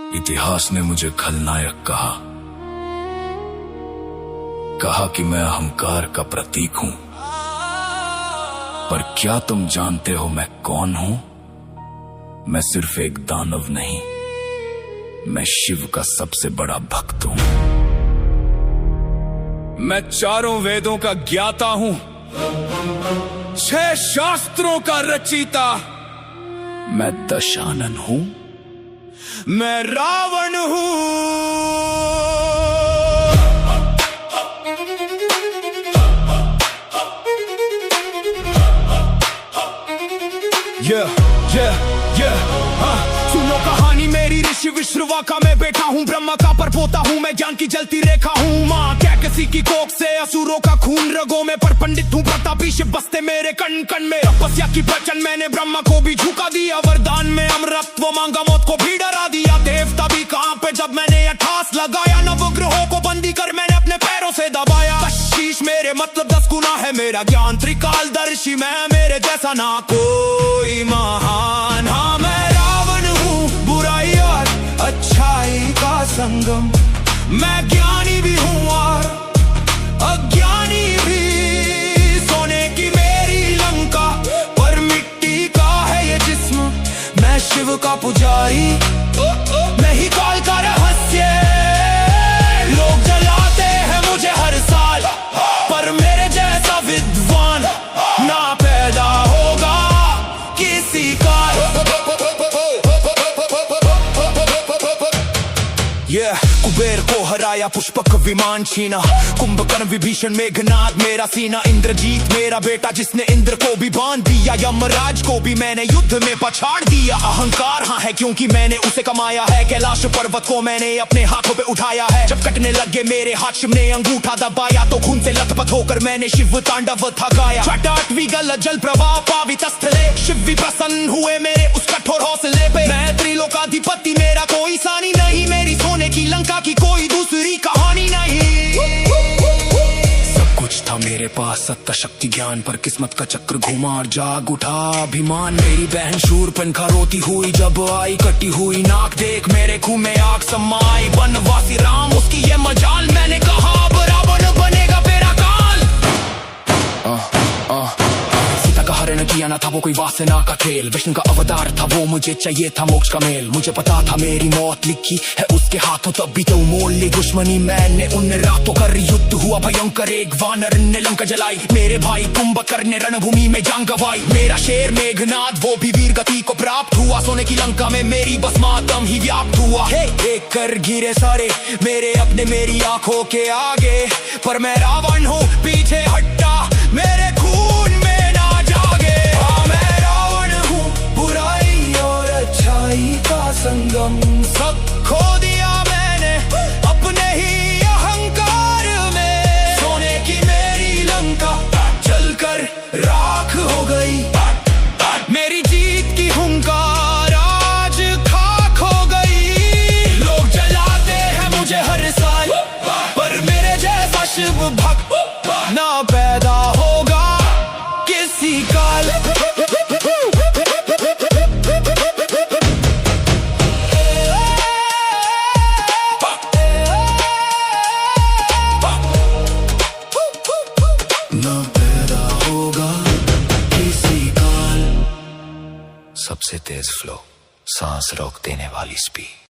इतिहास ने मुझे खलनायक कहा कि मैं अहंकार का प्रतीक हूं। पर क्या तुम जानते हो मैं कौन हूं? मैं सिर्फ एक दानव नहीं, मैं शिव का सबसे बड़ा भक्त हूं। मैं चारों वेदों का ज्ञाता हूं, 6 शास्त्रों का रचयिता। मैं दशानन हूं, मैं रावण हूं। सुनो कहानी मेरी ऋषि विश्रवा का। मैं बेटा हूँ ब्रह्मा का, पर पोता हूँ मैं ज्ञान की जलती रेखा हूँ। माँ क्या किसी की कोख से असुरों का खून रगों में, पर पंडित हूँ प्रतापी शिव बसते मेरे कण कण में। तपस्या की प्रचंड मैंने ब्रह्मा को भी झुका दिया, वरदान में अमरत्व मांगा मौत को भी डरा दिया। देवता भी कहाँ पे जब मैंने अठास लगाया, नवग्रहों को बंदी कर मैंने अपने पैरों से दबाया। कशीश मेरे मतलब 10 गुना है मेरा ज्ञान, त्रिकालदर्शी मैं, मेरे जैसा ना कोई महान। हाँ मैं रावण हूँ, बुराई और अच्छाई का संगम। मैं ज्ञानी भी हूँ और अज्ञानी भी। सोने की मेरी लंका पर मिट्टी का है ये जिस्म। मैं शिव का पुजारी, मैं ही काल का रहस्य। लोग जलाते हैं मुझे हर साल, पर मेरे जैसा विद्वान ना पैदा होगा किसी का। कुबेर को हराया, पुष्पक विमान छीना, कुंभकर्ण विभीषण मेघनाद मेरा सीना। इंद्रजीत मेरा बेटा जिसने इंद्र को भी बांध दिया, यमराज को भी मैंने युद्ध में पछाड़ दिया। अहंकार हाँ है क्योंकि मैंने उसे कमाया है, कैलाश पर्वत को मैंने अपने हाथों पे उठाया है। जब कटने लगे मेरे हाथ शिव ने अंगूठा दबाया, तो खून से लथपथ होकर मैंने शिव तांडव थकाया। 8वीं गल जल प्रवाह पावित स्थले, शिव भी प्रसन्न हुए मेरे उस कठोर हौसले पे। मैं त्रिलोकाधिपति मेरा कोई सानी नहीं, मेरी सोने की लंका की कोई दूसरी कहानी नहीं। सब कुछ था मेरे पास, सत्ता शक्ति ज्ञान, पर किस्मत का चक्र घुमा और जाग उठा अभिमान। मेरी बहन शूरपणखा रोती हुई जब आई, कटी हुई नाक देख मेरे खून में आग समाई। वनवासी राम उसकी ये मजाल, मैंने कहा अब रावण बनेगा मेरा काल। सीता का हरण किया ना था वो कोई वासना का खेल, विष्णु का अवतार था वो, मुझे चाहिए था मोक्ष का मेल। मुझे पता था मेरी मौत लिखी है उसके हाथों, तब भी तो मोल ली दुश्मनी मैंने उन रातों कर। युद्ध हुआ भयंकर, एक वानर ने लंका जलाई, मेरे भाई कुंभकर्ण ने रणभूमि में जान गंवाई। मेरा शेर मेघनाद वो भी वीर गति को प्राप्त हुआ, सोने की लंका में मेरी बस मातम ही व्याप्त हुआ। देख कर गिरे सारे मेरे अपने मेरी आंखों के आगे, पर मैं रावण हूँ पीछे हटता मेरे खून में ना जागे। हाँ मैं रावण हूँ, बुराई और अच्छाई का संगम। सब खो दिया मैंने अपने ही अहंकार में, सोने की मेरी लंका जलकर राख हो गई। मेरी जीत की हुंकार आज खाक हो गई। लोग जलाते हैं मुझे हर साल, पर मेरे जैसा शिव भक्त ना पैदा होगा किसी काल। ना पैदा होगा किसी काल। सबसे तेज फ्लो, सांस रोक देने वाली स्पीड।